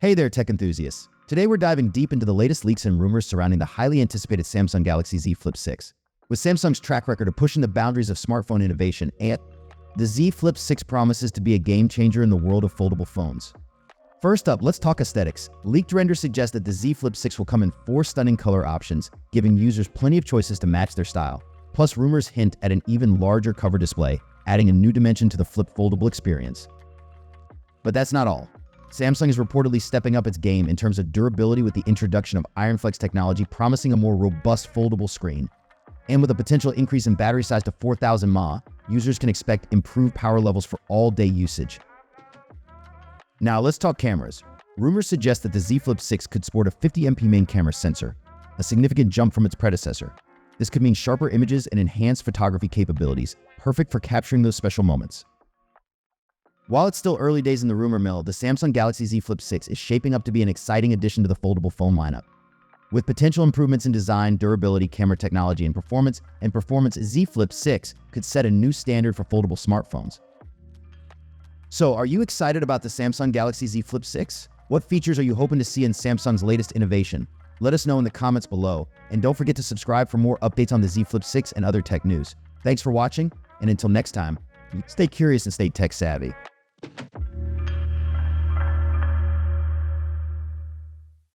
Hey there, tech enthusiasts. Today we're diving deep into the latest leaks and rumors surrounding the highly anticipated Samsung Galaxy Z Flip 6. With Samsung's track record of pushing the boundaries of smartphone innovation, the Z Flip 6 promises to be a game changer in the world of foldable phones. First up, let's talk aesthetics. Leaked renders suggest that the Z Flip 6 will come in 4 stunning color options, giving users plenty of choices to match their style. Plus, rumors hint at an even larger cover display, adding a new dimension to the Flip foldable experience. But that's not all. Samsung is reportedly stepping up its game in terms of durability with the introduction of IronFlex technology, promising a more robust foldable screen. And with a potential increase in battery size to 4,000 mAh, users can expect improved power levels for all-day usage. Now let's talk cameras. Rumors suggest that the Z Flip 6 could sport a 50MP main camera sensor, a significant jump from its predecessor. This could mean sharper images and enhanced photography capabilities, perfect for capturing those special moments. While it's still early days in the rumor mill, the Samsung Galaxy Z Flip 6 is shaping up to be an exciting addition to the foldable phone lineup. With potential improvements in design, durability, camera technology, and performance, Z Flip 6 could set a new standard for foldable smartphones. So, are you excited about the Samsung Galaxy Z Flip 6? What features are you hoping to see in Samsung's latest innovation? Let us know in the comments below, and don't forget to subscribe for more updates on the Z Flip 6 and other tech news. Thanks for watching, and until next time, stay curious and stay tech savvy.